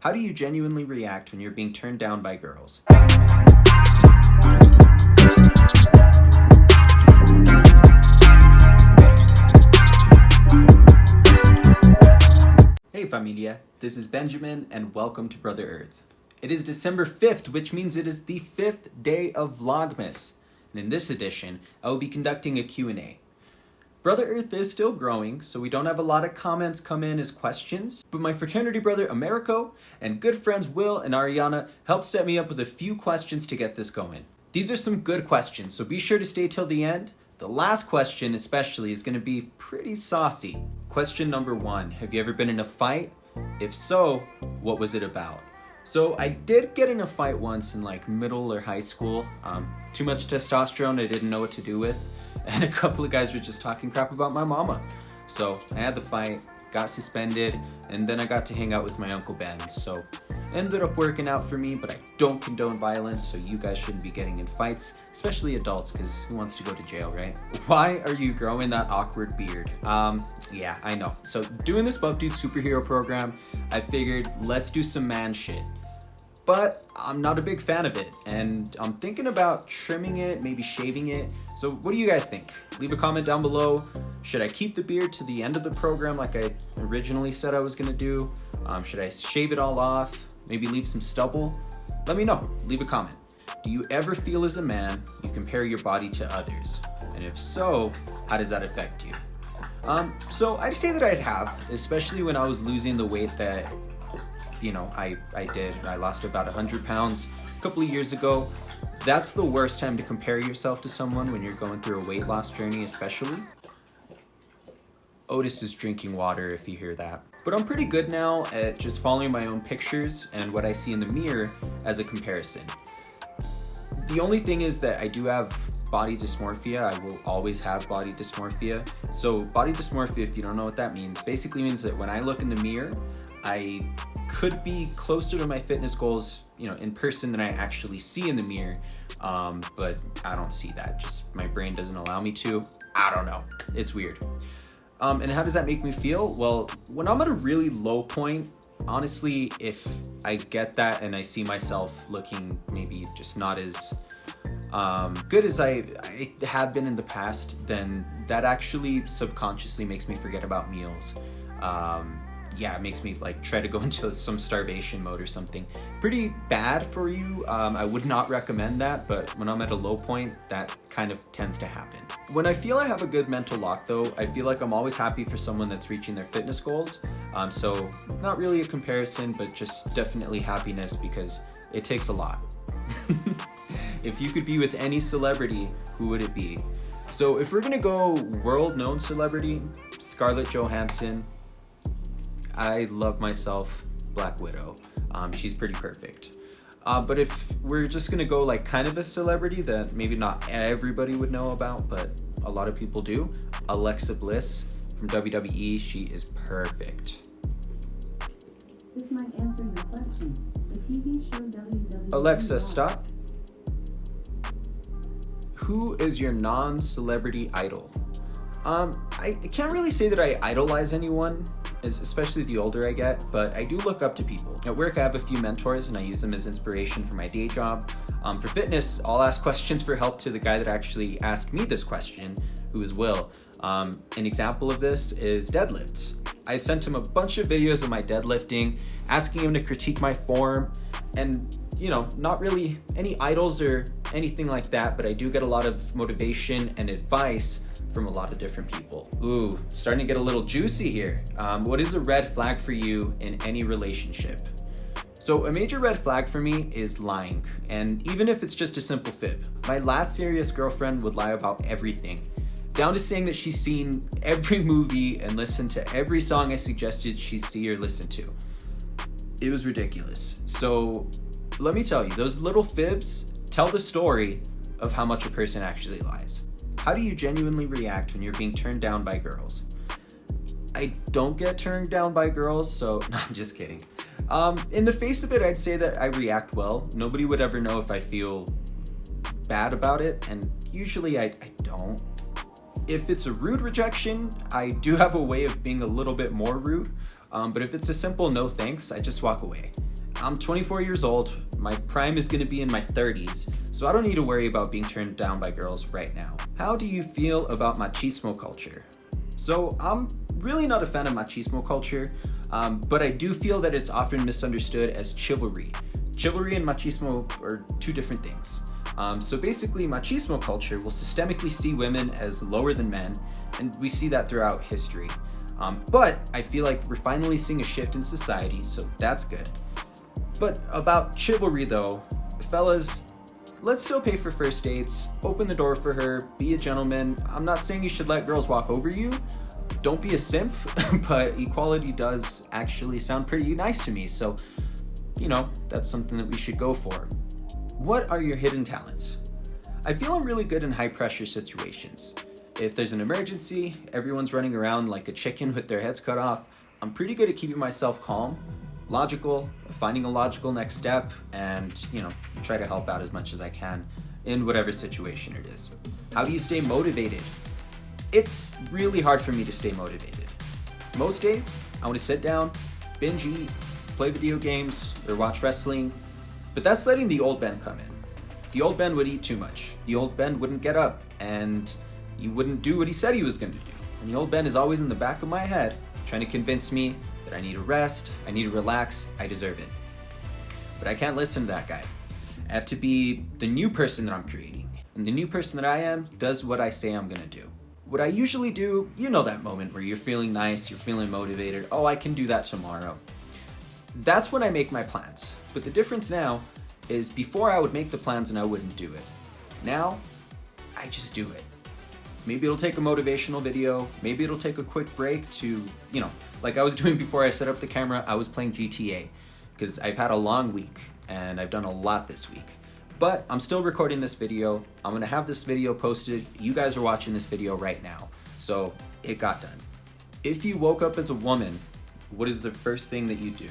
How do you genuinely react when you're being turned down by girls? Hey Familia, this is Benjamin and welcome to Brother Earth. It is December 5th, which means it is the 5th day of Vlogmas. And in this edition, I will be conducting a Q&A. Brother Earth is still growing, so we don't have a lot of comments come in as questions, but my fraternity brother Americo and good friends Will and Ariana helped set me up with a few questions to get this going. These are some good questions, so be sure to stay till the end. The last question especially is going to be pretty saucy. Question number 1, have you ever been in a fight? If so, what was it about? So I did get in a fight once in like middle or high school. Too much testosterone I didn't know what to do with. And a couple of guys were just talking crap about my mama. So I had the fight, got suspended, and then I got to hang out with my Uncle Ben. So ended up working out for me, but I don't condone violence, so you guys shouldn't be getting in fights, especially adults, because who wants to go to jail, right? Why are you growing that awkward beard? Yeah, I know. So doing this Buff Dude superhero program, I figured let's do some man shit. But I'm not a big fan of it, and I'm thinking about trimming it, maybe shaving it. So what do you guys think? Leave a comment down below. Should I keep the beard to the end of the program like I originally said I was gonna do? Should I shave it all off? Maybe leave some stubble? Let me know, leave a comment. Do you ever feel as a man you compare your body to others? And if so, how does that affect you? So I'd say that I'd have, especially when I was losing the weight that I did. I lost about 100 pounds a couple of years ago. That's the worst time to compare yourself to someone when you're going through a weight loss journey, especially. Otis is drinking water if you hear that. But I'm pretty good now at just following my own pictures and what I see in the mirror as a comparison. The only thing is that I do have body dysmorphia. I will always have body dysmorphia. So body dysmorphia, if you don't know what that means, basically means that when I look in the mirror, I could be closer to my fitness goals, in person than I actually see in the mirror, but I don't see that. Just my brain doesn't allow me to. I don't know. It's weird. And how does that make me feel? Well, when I'm at a really low point, honestly, if I get that and I see myself looking maybe just not as good as I have been in the past, then that actually subconsciously makes me forget about meals. It makes me try to go into some starvation mode or something. Pretty bad for you. I would not recommend that, but when I'm at a low point, that kind of tends to happen. When I feel I have a good mental lock though, I feel like I'm always happy for someone that's reaching their fitness goals. So not really a comparison, but just definitely happiness because it takes a lot. If you could be with any celebrity, who would it be? So if we're gonna go world-known celebrity, Scarlett Johansson. I love myself, Black Widow. She's pretty perfect. But if we're just gonna go kind of a celebrity that maybe not everybody would know about, but a lot of people do, Alexa Bliss from WWE, she is perfect. This might answer your question. The TV show WWE. Alexa, stop. Who is your non-celebrity idol? I can't really say that I idolize anyone, especially the older I get, but I do look up to people. At work, I have a few mentors and I use them as inspiration for my day job. For fitness, I'll ask questions for help to the guy that actually asked me this question, who is Will. An example of this is deadlifts. I sent him a bunch of videos of my deadlifting, asking him to critique my form, and not really any idols or anything like that, but I do get a lot of motivation and advice from a lot of different people. Ooh, starting to get a little juicy here. What is a red flag for you in any relationship? So a major red flag for me is lying, and even if it's just a simple fib. My last serious girlfriend would lie about everything, down to saying that she's seen every movie and listened to every song I suggested she see or listen to. It was ridiculous. So let me tell you, those little fibs tell the story of how much a person actually lies. How do you genuinely react when you're being turned down by girls? I don't get turned down by girls, so no, I'm just kidding. In the face of it, I'd say that I react well. Nobody would ever know if I feel bad about it, and usually I don't. If it's a rude rejection, I do have a way of being a little bit more rude, but if it's a simple no thanks, I just walk away. I'm 24 years old, my prime is gonna be in my 30s, so I don't need to worry about being turned down by girls right now. How do you feel about machismo culture? So I'm really not a fan of machismo culture, but I do feel that it's often misunderstood as chivalry. Chivalry and machismo are two different things. So basically, machismo culture will systemically see women as lower than men, and we see that throughout history. But I feel like we're finally seeing a shift in society, so that's good. But about chivalry though, fellas, let's still pay for first dates, open the door for her, be a gentleman. I'm not saying you should let girls walk over you. Don't be a simp, but equality does actually sound pretty nice to me, so, you know, that's something that we should go for. What are your hidden talents? I feel I'm really good in high pressure situations. If there's an emergency, everyone's running around like a chicken with their heads cut off, I'm pretty good at keeping myself calm, logical, finding a logical next step, and, you know, try to help out as much as I can in whatever situation it is. How do you stay motivated? It's really hard for me to stay motivated. Most days, I want to sit down, binge eat, play video games, or watch wrestling, but that's letting the old Ben come in. The old Ben would eat too much. The old Ben wouldn't get up, and he wouldn't do what he said he was going to do. And the old Ben is always in the back of my head, trying to convince me that I need to rest, I need to relax, I deserve it. But I can't listen to that guy. I have to be the new person that I'm creating. And the new person that I am does what I say I'm gonna do. What I usually do, you know that moment where you're feeling nice, you're feeling motivated, oh, I can do that tomorrow. That's when I make my plans. But the difference now is before I would make the plans and I wouldn't do it. Now, I just do it. Maybe it'll take a motivational video, maybe it'll take a quick break to, you know, like I was doing before I set up the camera, I was playing GTA, because I've had a long week, and I've done a lot this week. But I'm still recording this video, I'm gonna have this video posted, you guys are watching this video right now, so it got done. If you woke up as a woman, what is the first thing that you do?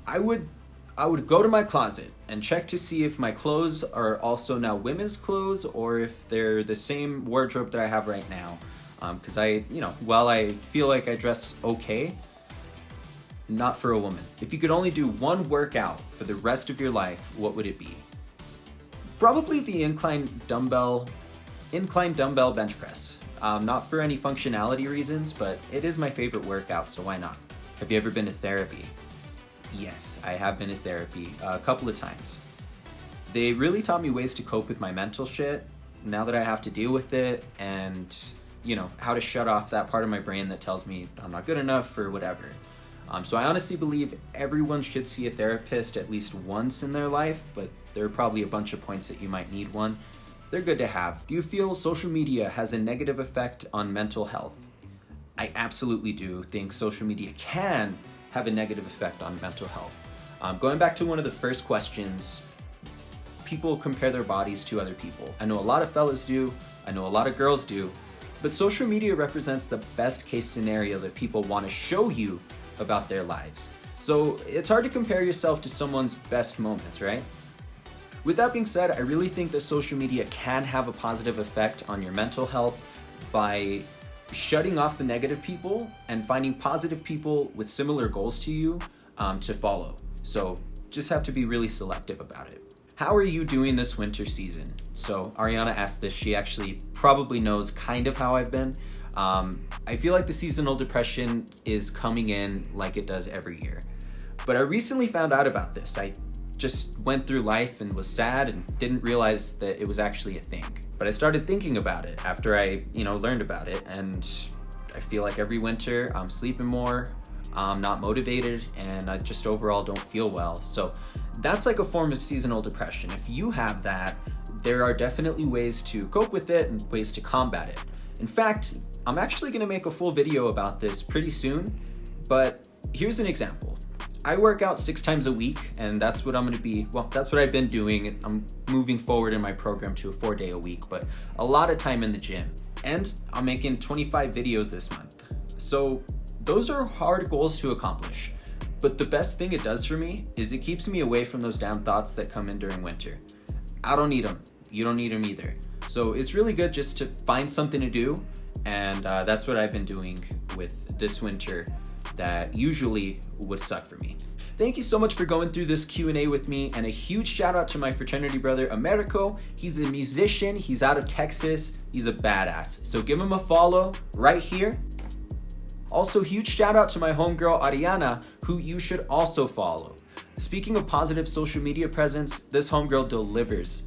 I would go to my closet and check to see if my clothes are also now women's clothes or if they're the same wardrobe that I have right now. Because while I feel like I dress okay, not for a woman. If you could only do one workout for the rest of your life, what would it be? Probably the incline dumbbell bench press. Not for any functionality reasons, but it is my favorite workout, so why not? Have you ever been to therapy? Yes, I have been to therapy a couple of times. They really taught me ways to cope with my mental shit now that I have to deal with it, and, you know, how to shut off that part of my brain that tells me I'm not good enough or whatever. So I honestly believe everyone should see a therapist at least once in their life, but there are probably a bunch of points that you might need one. They're good to have. Do you feel social media has a negative effect on mental health? I absolutely do think social media can have a negative effect on mental health. Going back to one of the first questions, people compare their bodies to other people. I know a lot of fellas do, I know a lot of girls do, but social media represents the best case scenario that people want to show you about their lives. So it's hard to compare yourself to someone's best moments, right? With that being said, I really think that social media can have a positive effect on your mental health by shutting off the negative people and finding positive people with similar goals to you to follow. So just have to be really selective about it. How are you doing this winter season? So Ariana asked this, she actually probably knows kind of how I've been. I feel like the seasonal depression is coming in like it does every year. But I recently found out about this. I just went through life and was sad and didn't realize that it was actually a thing. But I started thinking about it after I, learned about it, and I feel like every winter I'm sleeping more, I'm not motivated, and I just overall don't feel well. So that's like a form of seasonal depression. If you have that, there are definitely ways to cope with it and ways to combat it. In fact, I'm actually gonna make a full video about this pretty soon, but here's an example. I work out 6 times a week, and that's what that's what I've been doing. I'm moving forward in my program to a 4-day a week, but a lot of time in the gym. And I'm making 25 videos this month. So those are hard goals to accomplish. But the best thing it does for me is it keeps me away from those damn thoughts that come in during winter. I don't need them. You don't need them either. So it's really good just to find something to do, and that's what I've been doing with this winter that usually would suck for me. Thank you so much for going through this Q&A with me, and a huge shout out to my fraternity brother, Americo. He's a musician, he's out of Texas, he's a badass. So give him a follow right here. Also, huge shout out to my homegirl, Ariana, who you should also follow. Speaking of positive social media presence, this homegirl delivers.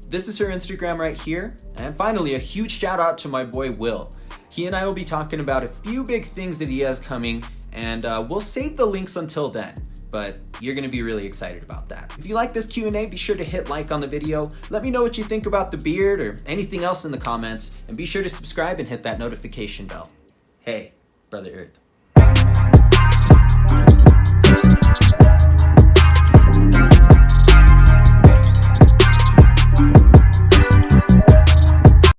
This is her Instagram right here. And finally, a huge shout out to my boy, Will. He and I will be talking about a few big things that he has coming, and we'll save the links until then. But you're gonna be really excited about that. If you like this Q&A, be sure to hit like on the video. Let me know what you think about the beard or anything else in the comments, and be sure to subscribe and hit that notification bell. Hey, Brother Earth.